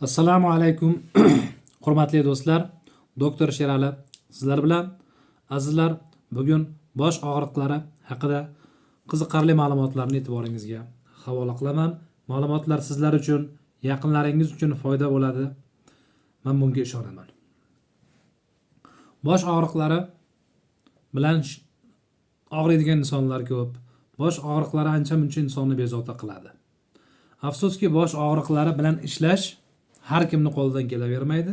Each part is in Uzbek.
Assalomu alaykum. Hurmatli do'stlar, doktor Sherali sizlar bilan. Azizlar, bugun bosh og'riqlari haqida qiziqarli ma'lumotlarni e'tiboringizga havola qilaman. Ma'lumotlar sizlar uchun, yaqinlaringiz uchun foyda bo'ladi. Men bunga ishonaman. Bosh og'riqlari bilan og'riydigan insonlar ko'p. Bosh og'riqlari ancha-muncha insonni bezovta qiladi. Afsuski, bosh og'riqlari bilan ishlash har kimni qo'lidan kelavermaydi.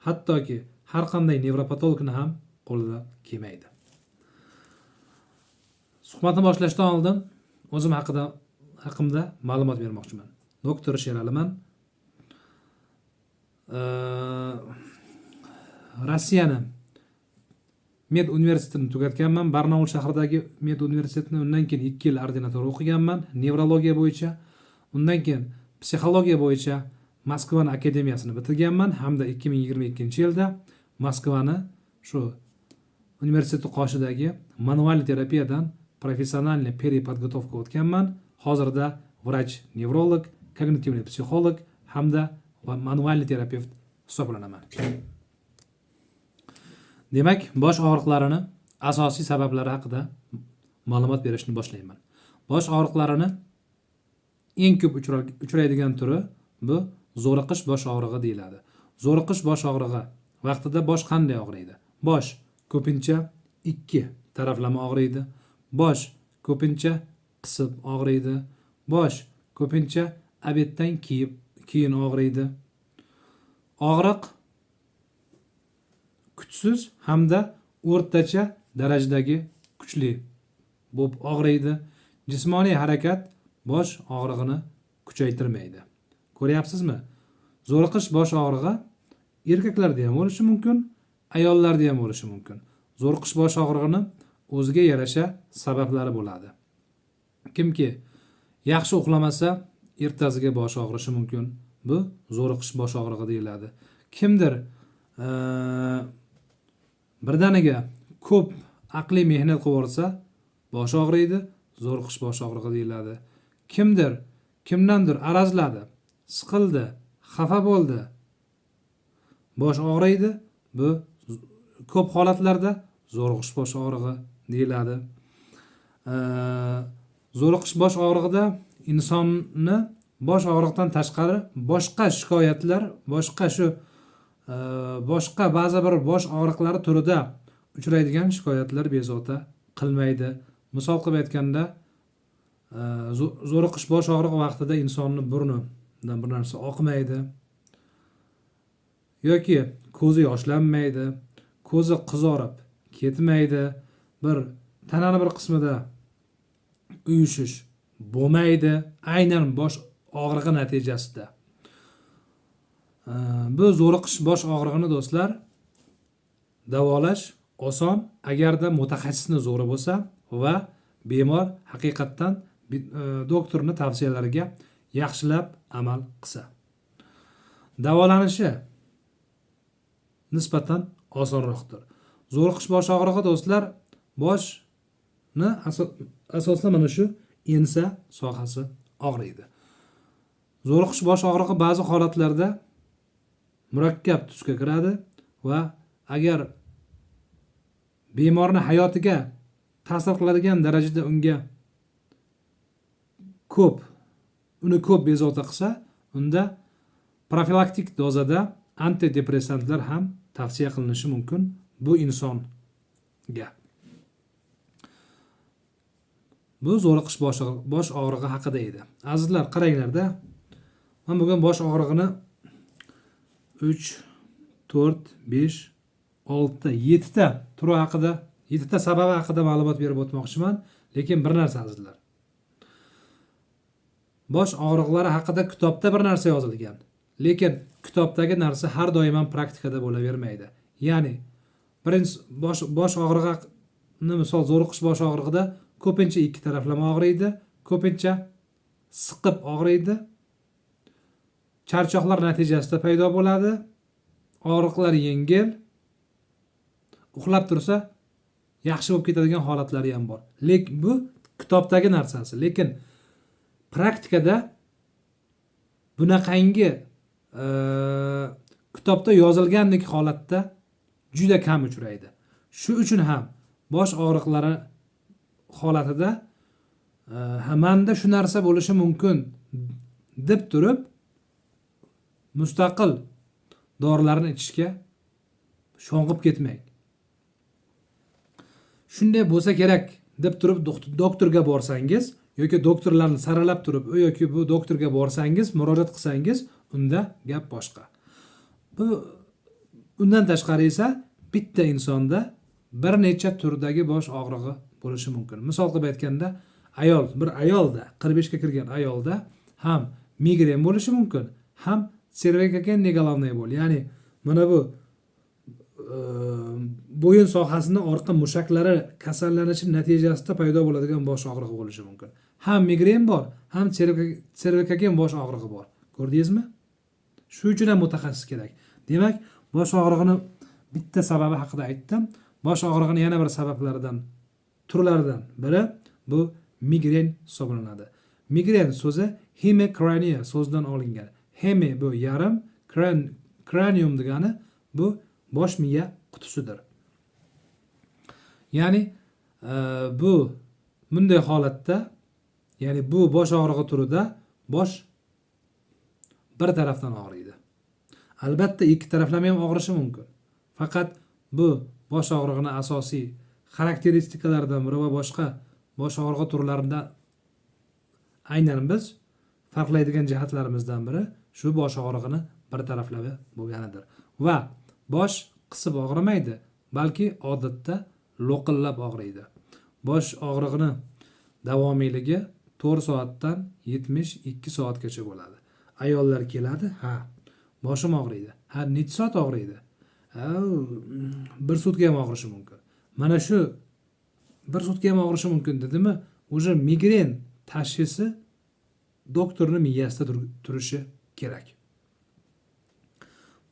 Hattoki har qanday nevropatologni ham qo'lidan kelmaydi. Suhbatni boshlashdan oldin o'zim haqimda ma'lumot bermoqchiman. Doktor Sheraliman. Rossiyani Med universitetini tugatganman. Barnaul shahridagi Med universitetini undan keyin 2 yil ordinatura o'qiganman, nevrologiya bo'yicha. Undan keyin psixologiya bo'yicha Moskvani akademiyasini bitirganman hamda 2022-yilda Moskvani shu universitet qoshidagi manual terapiyadan professionalniy perepodgotovka o'tganman. Hozirda vrach, nevrolog, kognitivniy psixolog hamda manual terapevt hisoblanaman. Demak, bosh og'riqlarini asosiy sabablari haqida ma'lumot berishni boshlayman. Bosh og'riqlarini eng ko'p uchraydigan turi bu zo'riqish bosh og'rig'i deyiladi. Zo'riqish bosh og'rig'i vaqtida bosh qanday og'riydi? Bosh ko'pincha 2 taraflama og'riydi. Bosh ko'pincha qisib og'riydi. Bosh ko'pincha obeddan keyin og'riydi. Og'riq kuchsiz hamda o'rtacha darajadagi kuchli bo'lib og'riydi. Jismoniy harakat bosh og'rig'ini kuchaytirmaydi. Ko'ryapsizmi? Zo'riqish bosh og'rig'i erkaklarda ham bo'lishi mumkin, ayollarda ham bo'lishi mumkin. Zo'riqish bosh og'rig'ini o'ziga yarasha sabablari bo'ladi. Kimki yaxshi uxlamasa, ertasiga bosh og'rishi mumkin. Bu zo'riqish bosh og'rig'i deyiladi. Kimdir birdaniga ko'p aqliy mehnat qilib olsa, bosh og'riydi, zo'riqish bosh og'rig'i deyiladi. Kimdandir arazladi, siqildi, xafa bo'ldi, bosh og'riydi. Bu ko'p holatlarda zo'riqish bosh og'rig'i deyiladi. Zo'riqish bosh og'rig'ida insonni bosh og'riqdan tashqari boshqa shikoyatlar, boshqa ba'zi bir bosh og'riqlari turida uchraydigan shikoyatlar bezovta qilmaydi. Misol qilib aytganda, zo'riqish bosh og'rig'i vaqtida insonni burnidan bir narsa oqmaydi yoki ko'zi yoshlanmaydi, ko'zi qizarib ketmaydi, bir tanani bir qismida uyushish bo'lmaydi, aynan bosh og'rig'i natijasida. Bu zo'riqish bosh og'rig'ini do'stlar davolash oson agarda mutaxassisni zo'ri bo'lsa va bemor haqiqatdan doktorning tavsiyalariga yaxshilab amal qilsa. Davolanishi nisbatan osonroqdir. Zo'riqish bosh og'rig'i do'stlar boshni asosan mana shu ensa sohasi og'riydi. Zo'riqish bosh og'rig'i ba'zi holatlarda murakkab tusga kiradi va agar bemorning hayotiga ta'sir qiladigan darajada uni ko'p bezovta qilsa, unda profilaktik dozada antidepressantlar ham tavsiya qilinishi mumkin bu insonga. Bu zo'riqish bosh og'rig'i haqida edi. Azizlar, qaranglarda, men bugun bosh og'rig'ini 3, 4, 5, 6, 7 ta turi haqida, 7 ta sababi haqida ma'lumot berib o'tmoqchiman. Lekin bir narsa azizlar. Bosh og'riqlari haqida kitobda bir narsa yozilgan. Lekin kitobdagi narsa har doim ham praktikada bo'lavermaydi. Ya'ni birinchi bosh og'rig'ini misol zo'riqish bosh og'rig'ida ko'pincha 2 taraflama og'riydi, ko'pincha siqib og'riydi. Charchoqlar natijasida paydo bo'ladi. Og'riqlar yengil. Uxlab tursa yaxshi bo'lib ketadigan holatlari ham bor. Lekin bu kitobdagi narsasi. Lekin praktikada bunaqangi kitobda yozilgandek holatda juda kam uchraydi. Shu uchun ham bosh og'riqlari holatida manda shu narsa bo'lishi mumkin deb turib mustaqil dorilarni ichishga sho'ng'ib ketmang. Shunday bo'lsa kerak deb turib doktorga borsangiz yoki doktorlarni saralab turib u yoki bu doktorga borsangiz, murojaat qilsangiz, unda gap boshqa. Undan tashqari esa bitta insonda bir necha turdagi bosh og'rig'i bo'lishi mumkin. Misol qilib aytganda, bir ayolda 45 ga kirgan ayolda ham migren bo'lishi mumkin, ham servikogeniya головной боль, ya'ni mana bu bo'yin sohasini orqa mushaklari kasallanishi natijasida paydo bo'ladigan bosh og'rig'i bo'lishi mumkin. Ham migren bor, ham servikogen bosh og'rig'i bor. Ko'rdingizmi? Shu uchun ham mutaxassis kerak. Demak, bosh og'rig'ini bitta sababi haqida aytdim. Bosh og'rig'ini yana bir sabablaridan, turlaridan biri bu migren hisoblanadi. Migren so'zi hemicrania so'zidan olingan. Hemi bu yarim, cranium degani bu bosh miya qutisidir. Ya'ni bu bunday holatda, ya'ni bu bosh og'rig'i turida bosh bir tarafdan og'riydi. Albatta ikki taraflama ham og'rishi mumkin. Faqat bu bosh og'rig'ining asosiy xarakteristikalaridan biri va boshqa bosh og'rig'i turlaridan aynan biz farqlaydigan jihatlarimizdan biri shu bosh og'rig'ini bir taraflama bo'lganidir. Va bosh qisib og'rimaydi, balki odatda lo'qillab og'riydi. Bosh og'rig'ini davomiyligi 4 soatdan 72 soatgacha bo'ladi. Ayollar keladi, boshim og'riydi. Necha soat og'riydi? 1 sutka ham og'rishi mumkin. Mana shu 1 sutka ham og'rishi mumkin dedimi? O'sha migren tashxisi doktorning miyasida turishi kerak.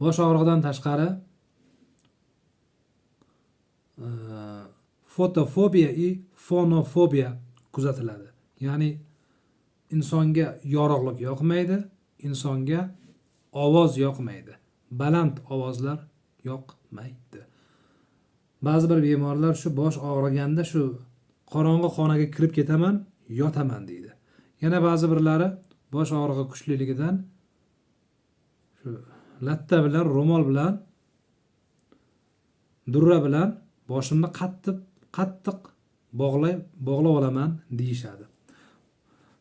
Bosh og'rig'idan tashqari fotofobiya va fonofobiya kuzatiladi. Ya'ni insonga yorug'lik yoqmaydi, insonga ovoz yoqmaydi, baland ovozlar yoqmaydi. Ba'zi bir bemorlar shu bosh og'riganda shu qorong'i xonaga kirib ketaman, yotaman deydi. Yana ba'zi birlari bosh og'rig'i kuchliligidan shu latta bilan, ro'mol bilan, durra bilan boshimni qattiq bog'lab olaman deyishadi.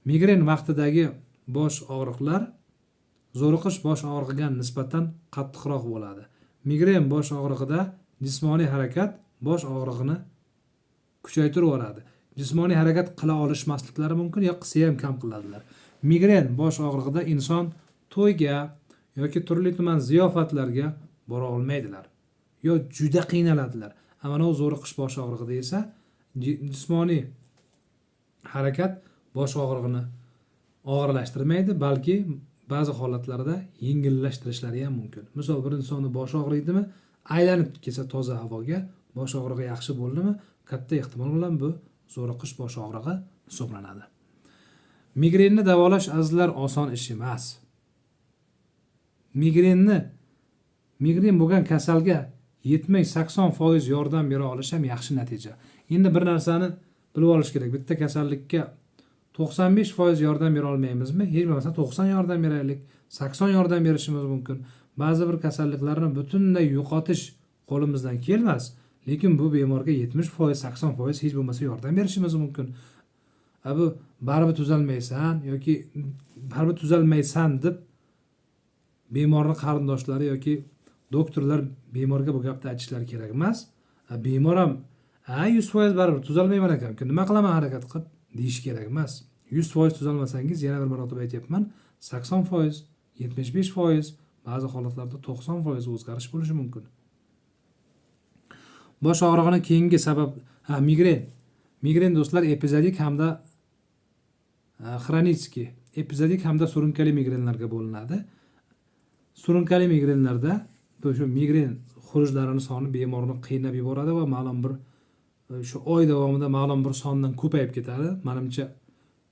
Migren vaqtidagi bosh og'riqlar zo'riqish bosh og'rig'iga nisbatan qattiqroq bo'ladi. Migren bosh og'rig'ida jismoniy harakat bosh og'rig'ini kuchaytirib yuboradi. Jismoniy harakat qila olishmasliklari mumkin, yoki qilsa ham kam qiladilar. Migren bosh og'rig'ida inson to'yga yoki turli tuman ziyofatlarga bora olmaydilar. Yo juda qiynaladilar. Mana o zo'riqish bosh og'rig'ida esa jismoniy harakat bosh og'rig'ini og'irlashtirmaydi, balki ba'zi holatlarda yengillashtirishlari ham mumkin. Misol, bir insonni bosh og'riydimi, aylanib kelsa toza havoga, bosh og'rig'i yaxshi bo'ldimi, katta ehtimol bilan bu zo'riqish bosh og'rig'i hisoblanadi. Migrenni davolash azizlar oson ish emas. Migren bo'lgan kasalga 70-80% yordam bera olish ham yaxshi natija. Endi bir narsani bilib olish kerak. Bitta kasallikka 95% yordam bera olmaymizmi? Hech bo'lmasa 90 yordam beraylik, 80 yordam berishimiz mumkin. Ba'zi bir kasalliklarni butunlay yo'qotish qo'limizdan kelmas, lekin bu bemorga 70%, 80% hech bo'lmasa yordam berishimiz mumkin. Bu baribir tuzalmaysan yoki baribir tuzalmaysan deb bemorning qarindoshlari yoki doktorlar bemorga bu gapni aytishlari kerak emas. Bemor ham 100% baribir tuzalmayman ekan, nima qilaman harakat qilib deyish kerak emas. 100% tuzalmasangiz, yana bir marotaba aytyapman, 80%, 75%, ba'zi holatlarda 90% o'zgarish bo'lishi mumkin. Bosh og'rig'ining keyingi sabab migren. Migren do'stlar epizodik hamda xronический, epizodik hamda surunkali migrenlarga bo'linadi. Surunkali migrenlarda shu migren xurujlarining soni bemorni qiynab yuboradi va ma'lum bir shu oy davomida ma'lum bir sondan ko'payib ketadi. Menimcha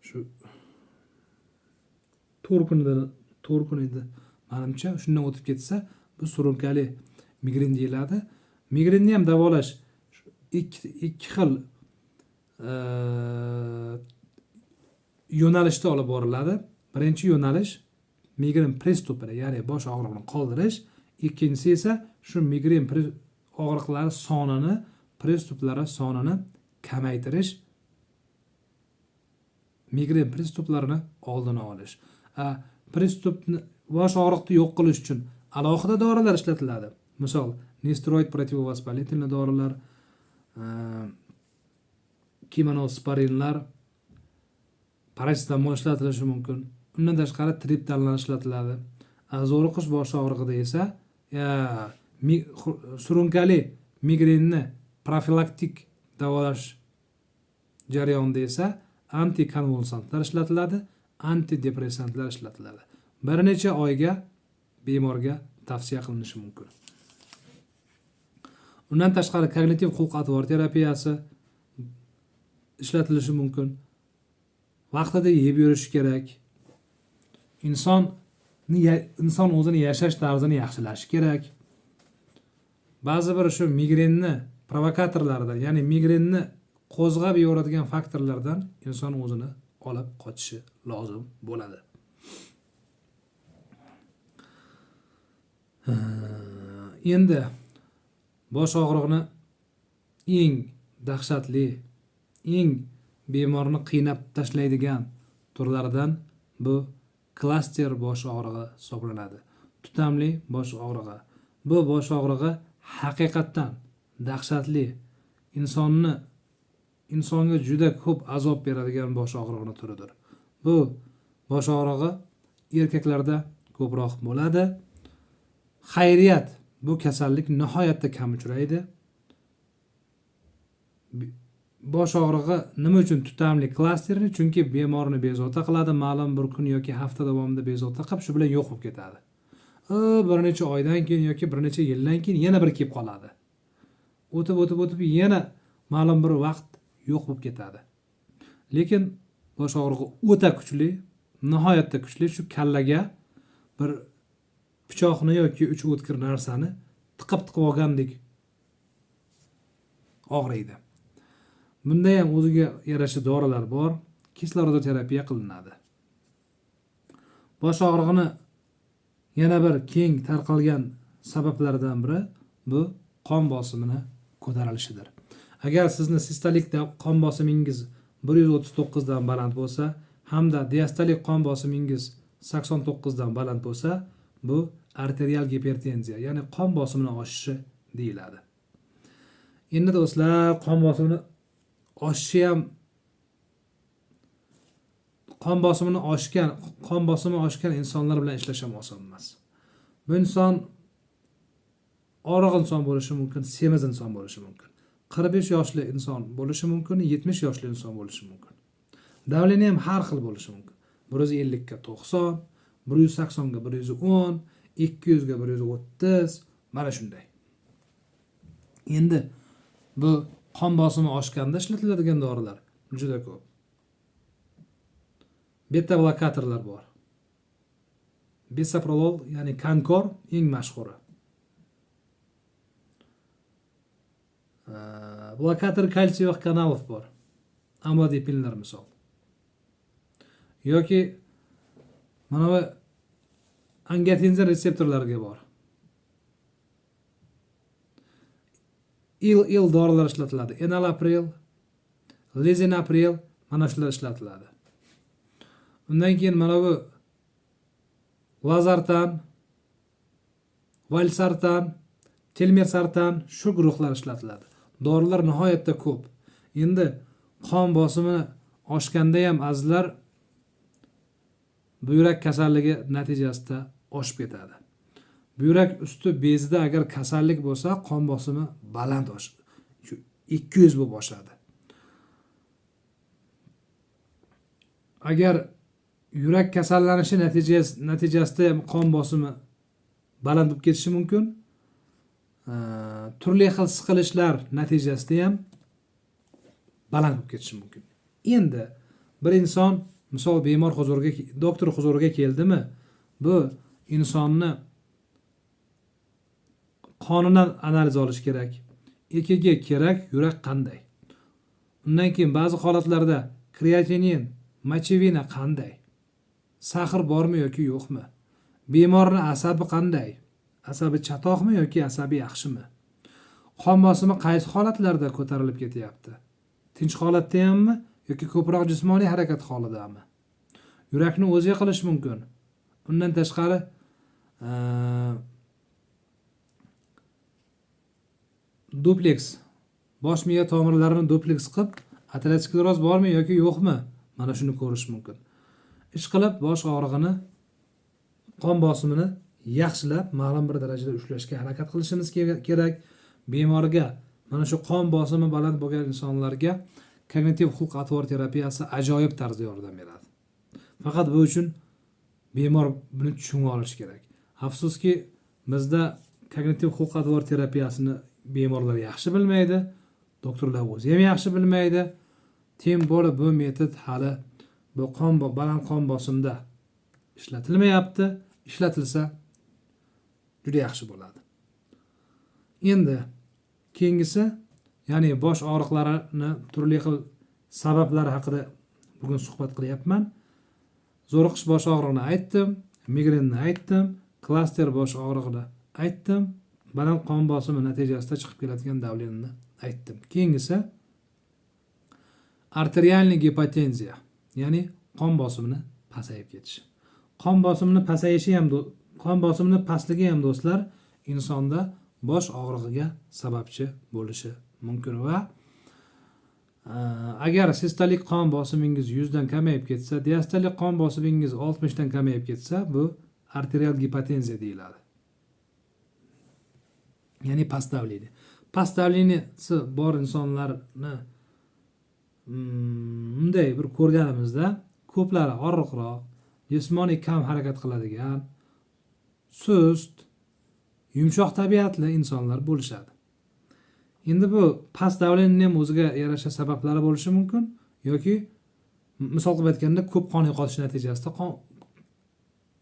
shu 4 kun edi. Menimcha shundan o'tib ketsa, bu surunkali migren deyiladi. Migrenni ham davolash ikki xil yo'nalishda olib boriladi. Birinchi yo'nalish migren pristupini, ya'ni bosh og'rig'ini qoldirish. Ikkinchisi esa shu migren og'riqlari sonini, pristuplari sonini kamaytirish, migren pristuplarini oldini olish. Pristupni, bosh og'riqni yo'q qilish uchun alohida dorilar ishlatiladi. Misol, nesteroid protivovospolitli dorilar, kiminosporinlar, paracetamol ishlatilishi mumkin. Undan tashqari triptanlar ishlatiladi. Zo'riqish bosh og'rig'ida esa surunkali migrenni profilaktik davolash jarayonida esa antikonvulsantlar ishlatiladi, antidepressantlar ishlatiladi. Bir necha oyga bemorga tavsiya qilinishi mumkin. Undan tashqari kognitiv xulq-atvor terapiyasi ishlatilishi mumkin. Vaqtida yeb yurish kerak. Inson o'zini yashash tarzini yaxshilashi kerak. Ba'zi bir shu migrenni provokatorlardan, ya'ni migrenni qo'zg'ab yuboradigan faktorlardan inson o'zini olib qochishi lozim bo'ladi. Endi bosh og'rig'ini eng dahshatli, eng bemorni qiynab tashlaydigan turlaridan bu klaster bosh og'rig'i hisoblanadi. Tutamli bosh og'rig'i. Bu bosh og'rig'i haqiqatdan dahshatli, insonga juda ko'p azob beradigan bosh og'rig'ining turidir. Bu bosh og'rig'i erkaklarda ko'proq bo'ladi. Xayriyat, bu kasallik nihoyatda kam uchraydi. Bosh og'rig'i nima uchun tutamli klasterni? Chunki bemorni bezovta qiladi, ma'lum bir kun yoki hafta davomida bezovta qilib, shu bilan yo'q bo'lib ketadi. Bir necha oydan keyin yoki bir necha yildan keyin yana bir kelib qoladi. O'tib yana ma'lum bir vaqt yo'q bo'lib ketadi. Lekin bosh og'rig'i o'ta kuchli, nihoyatda kuchli, shu kallaga bir pichoqni yoki uch o'tkir narsani tiqib olgandek og'riydi. Bunda ham o'ziga yarasha dorilar bor, kislorodoterapiya qilinadi. Bosh og'rig'ini yana bir keng tarqalgan sabablardan biri bu qon bosimini ko'tarilishidir. Agar sizni sistolik qon bosimingiz 139 dan baland bo'lsa, hamda diastolik qon bosimingiz 89 dan baland bo'lsa, bu arterial gipertenziya, ya'ni qon bosimini oshishi deyiladi. Endi do'stlar, qon bosimini oshgan insonlar bilan ishlash ham oson emas. Bu inson og'riq inson bo'lishi mumkin, semiz inson bo'lishi mumkin. 45 yoshli inson bo'lishi mumkin, 70 yoshli inson bo'lishi mumkin. Davleniya ham har xil bo'lishi mumkin. 150 ga 90, 180 ga 110, 200 ga 130, mana shunday. Endi bu qon bosimi oshganda ishlatiladigan dorilar juda ko'p. Beta blokatorlar bor. Bisoprolol, ya'ni Kankor eng mashhuri. Blokator kalsiyum kanalov bor. Amlodipinlar misol. Yoki mana bu angiotensin reseptorlariga bor. Il dorilar ishlatiladi. Enalapril, lisinapril, mana shular ishlatiladi. Undan keyin mana bu lazartan, valsartan, telmersartan shu guruhlar ishlatiladi. Dorilar nihoyatda ko'p. Endi qon bosimi oshganda ham azizlar buyrak kasalligi natijasida oshib ketadi. Buyrak usti bezida agar kasallik bo'lsa, qon bosimi baland oshadi. 200 bo'lib oshadi. Agar yurak kasallanishi natijasida ham qon bosimi baland bo'lib ketishi mumkin. Turli xil siqilishlar natijasida ham baland bo'lib ketishi mumkin. Endi bir inson misol bemor huzuriga, doktor huzuriga keldimi, bu insonni qonidan analiz olish kerak. EKG kerak, yurak qanday. Undan keyin ba'zi holatlarda kreatinin, mochevina qanday? Sahr bormi yoki yo'qmi? Bemorning asabi qanday? Asabi chatoqmi yoki asabi yaxshimi? Qon bosimi qaysi holatlarda ko'tarilib ketyapti? Tinch holatda hammi yoki ko'proq jismoniy harakat holidami? Yurakni o'zi qilish mumkin. Undan tashqari dupleks bosh miya tomirlarini dupleks qilib ateroskleroz bormi yoki yo'qmi? Mana shuni ko'rish mumkin. Ishqilib bosh og'rig'ini, qon bosimini yaxshilab ma'lum bir darajada ushlashga harakat qilishimiz kerak. Bemorga, mana shu qon bosimi baland bo'lgan insonlarga kognitiv xulq-atvor terapiyasi ajoyib tarzda yordam beradi. Faqat bu uchun bemor buni tushunib olishi kerak. Afsuski, bizda kognitiv xulq-atvor terapiyasini bemorlar yaxshi bilmaydi, doktorlar o'zi ham yaxshi bilmaydi. Tem bo'lib bu metod hali bu baland qon bosimda ishlatilmayapti. Ishlatilsa juda yaxshi bo'ladi. Endi keyingisi, ya'ni bosh og'riqlarini turli xil sabablari haqida bugun suhbat qilyapman. Zo'riqish bosh og'rig'ini aytdim, migrenni aytdim, klaster bosh og'rig'ini aytdim, baland qon bosimi natijasida chiqib keladigan davleniyni aytdim. Keyingisi arterialniy gipotenziya, ya'ni qon bosimini pasayib ketishi. Qon bosimini pasayishi ham, qon bosimini pastligi ham do'stlar insonda bosh og'rig'iga sababchi bo'lishi mumkin va agar sistolik qon bosimingiz 100 dan kamayib ketsa, diastolik qon bosimingiz 60 dan kamayib ketsa, bu arterial gipotenziya deyiladi. Ya'ni past davleniya. Past davleniyasi bor insonlarni bunday bir ko'rganimizda ko'plari og'riqroq, jismoniy kam harakat qiladigan, sust, yumshoq tabiatli insonlar bo'lishadi. Endi bu past davleniyaning ham o'ziga yarasha sabablari bo'lishi mumkin yoki misol qilib aytganda ko'p qon yo'qotish natijasida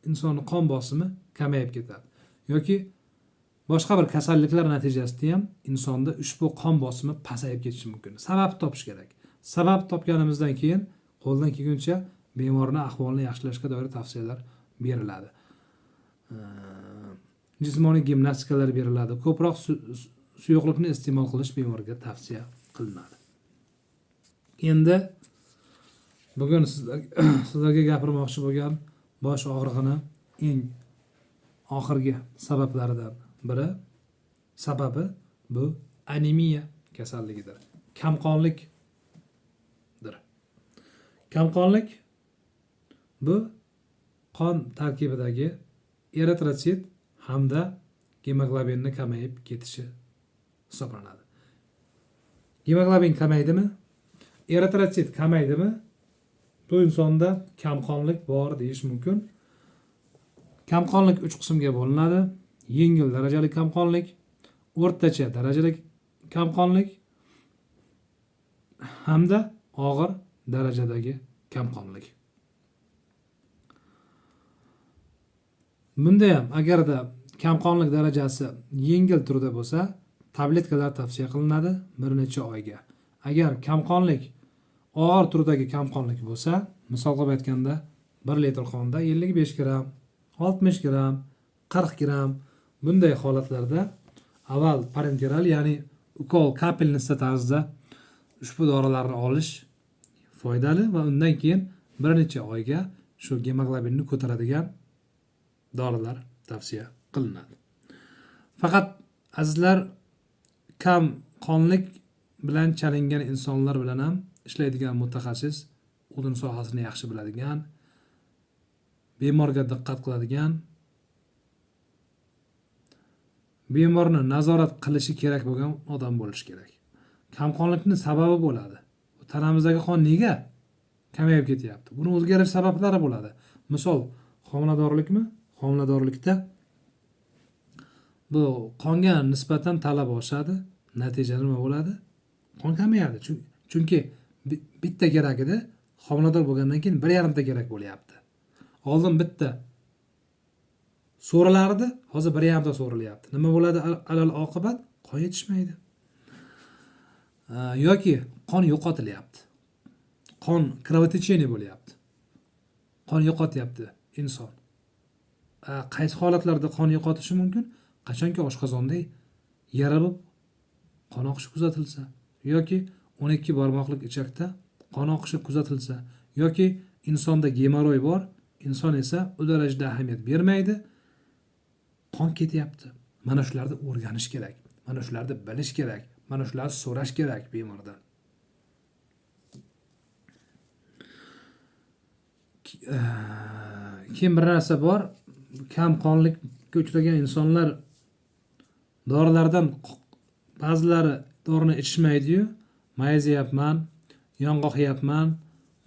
insonning qon bosimi kamayib ketadi. Yoki boshqa bir kasalliklar natijasida ham insonda ushbu qon bosimi pasayib ketishi mumkin. Sabab topish kerak. Sabab topganimizdan keyin qo'ldan kelguncha bemorning ahvolini yaxshilashga doir tavsiyalar beriladi. Jismoniy gimnastikalar beriladi. Ko'proq suyuqlikni iste'mol qilish bemorga tavsiya qilinadi. Endi bugun sizlarga gapirmoqchi bo'lgan bosh og'rig'ini eng oxirgi sabablaridan biri, sababi bu anemiya kasalligidir. Kamqonlikdir. Kamqonlik bu qon tarkibidagi eritrosit hamda gemoglobinni kamayib ketishi hisoblanadi. Gemoglobin kamaydimi? Eritrosit kamaydimi? Bu insonda kamqonlik bor deyish mumkin. Kamqonlik 3 qismga bo'linadi. Yengil darajali kamqonlik, o'rtacha darajali kamqonlik hamda og'ir darajadagi kamqonlik. Bunda ham agarda kamqonlik darajasi yengil turda bo'lsa, tabletkalar tavsiya qilinadi bir necha oyga. Agar kamqonlik og'ir turdagi kamqonlik bo'lsa, misol qilib aytganda 1 litr qonda 55 gram, 60 gram, 40 gram bunday holatlarda avval parenteral, ya'ni ukol kapelnista tarzda ushbu dorilarni olish foydali va undan keyin bir necha oyga shu gemoglobinni ko'taradigan dorilar tavsiya qilinadi. Faqat azizlar, kam qonlik bilan chalingan insonlar bilan ham ishlaydigan mutaxassis, o'zini sohasini yaxshi biladigan, bemorga diqqat qiladigan, bemorni nazorat qilishi kerak bo'lgan odam bo'lishi kerak. Kamqonlikning sababi bo'ladi. Tanamizdagi qon nega kamayib ketyapti? Buni o'zgarish sabablari bo'ladi. Misol, homiladorlikmi? Homiladorlikda bu qonga nisbatan talab oshadi. Natija nima bo'ladi? Qon kamayadi. Chunki bitta kerak edi, homilador bo'lgandan keyin 1,5 ta kerak bo'lyapti. Oldin bitta so'ralardi, hozir 1,5 so'rilyapti. Nima bo'ladi alal oqibat? Qon yetishmaydi. Yoki qon yo'qotilyapti. Qon kровотечение bo'lyapti. Qon yo'qotyapti inson. Qaysi holatlarda qon yo'qotishi mumkin? Qachonki oshqozonda yara bo'lib qon oqishi kuzatilsa, yoki 12 barmoqlik ichakda qon oqishi kuzatilsa, yoki insonda gemoroy bor, inson esa u darajada ahamiyat bermaydi, qon ketyapti. Mana shularni o'rganish kerak. Mana shularni bilish kerak. Mana shularni so'rash kerak bemordan. Keyin bir narsa bor, kam qonlikka uchragan insonlar dorilardan ba'zilari dorini ichishmaydi-yu, mayiz yeyapman, yong'oq yeyapman,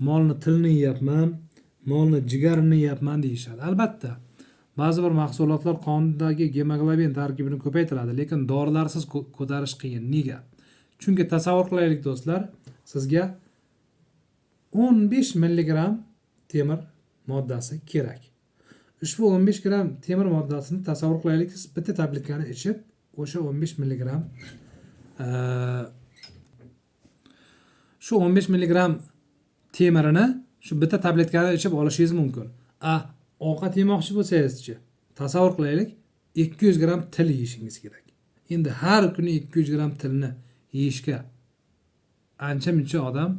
molni tilini yeyapman, molni jigarini yeyapman deyishadi. Albatta, ba'zi bir mahsulotlar qondagi gemoglobin tarkibini ko'paytiradi, lekin dorilarsiz ko'tarish qiyin. Nega? Chunki tasavvur qilaylik do'stlar, sizga 15 milligram temir moddasi kerak. Ushbu 15 gram temir moddasini tasavvur qilaylik, siz bitta tabletkani ichib, o'sha 15 milligram shu 15 milligram temirini shu bitta tabletkani ichib olishingiz mumkin. Ovqat yemoqchi bo'lsangiz-chi, tasavvur qilaylik, 200 gram til yeyishingiz kerak. Endi har kuni 200 gram tilni yeyishga ancha-muncha odam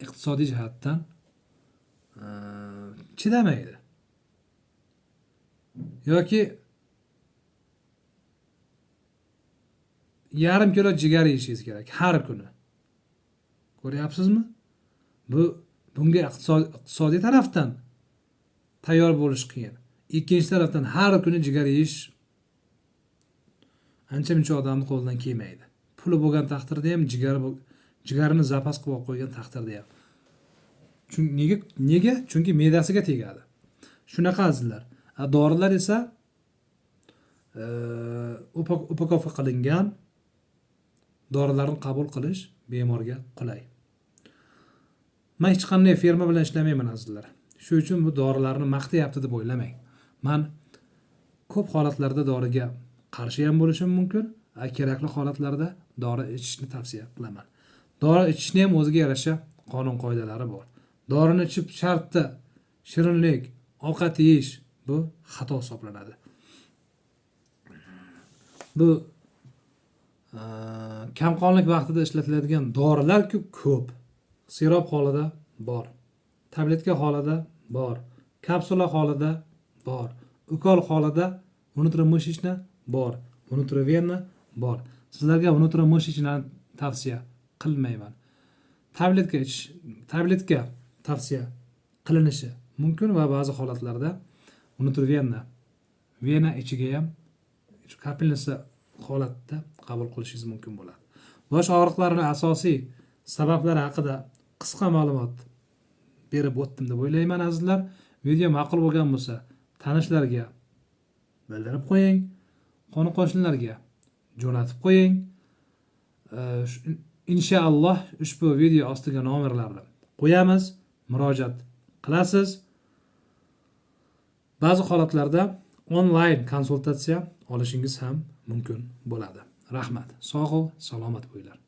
iqtisodiy jihatdan chidamaydi. Yoki yarim kilo jigar yeyishingiz kerak har kuni. Ko'ryapsizmi? Bunga iqtisodiy tarafdan tayyor bo'lish qiyin. Ikkinchi tarafdan har kuni jigar yeyish ancha-muncha odamning qo'lidan kelmaydi. Puli bo'lgan taqdirda ham jigarini zapas qilib qo'ygan taqdirda ham. Nega? Chunki me'dasiga tegadi. Shunaqa azizlar. Dorilar esa upakovka qilingan dorilarni qabul qilish bemorga qulay. Men hech qanday firma bilan ishlamayman azizlar. Shuning uchun bu dorilarni maqtayapti deb o'ylamang. Men ko'p holatlarda doriga qarshi ham bo'lishim mumkin, kerakli holatlarda dori ichishni tavsiya qilaman. Dori ichishni ham o'ziga yarasha qonun qoidalari bor. Dorini ichib shartda shirinlik, ovqat yeyish bu xato hisoblanadi. Bu kamqonlik vaqtida ishlatiladigan dorilar ko'p. Sirop holida bor. Tabletka holida bor. Kapsula holida bor. Ukol holida внутримышечна bor. Внутривенно bor. Sizlarga внутримышечна tavsiya qilmayman. Tabletka tavsiya qilinishi mumkin va ba'zi holatlarda внутривенно vena ichiga ham kapilnisi holatda qabul qilishingiz mumkin bo'ladi. Bosh og'riqlarining asosiy sabablari haqida qisqa ma'lumot berib o'tdim deb o'ylayman azizlar. Video ma'qul bo'lgan bo'lsa, tanishlarga bildirib qo'ying, qo'ni-qo'shnilarga jo'natib qo'ying. Inshaalloh ushbu video ostiga nomerlarni qo'yamiz, murojaat qilasiz. Ba'zi holatlarda onlayn konsultatsiya olishingiz ham mumkin bo'ladi. Rahmat. Sog' va salomat bo'linglar.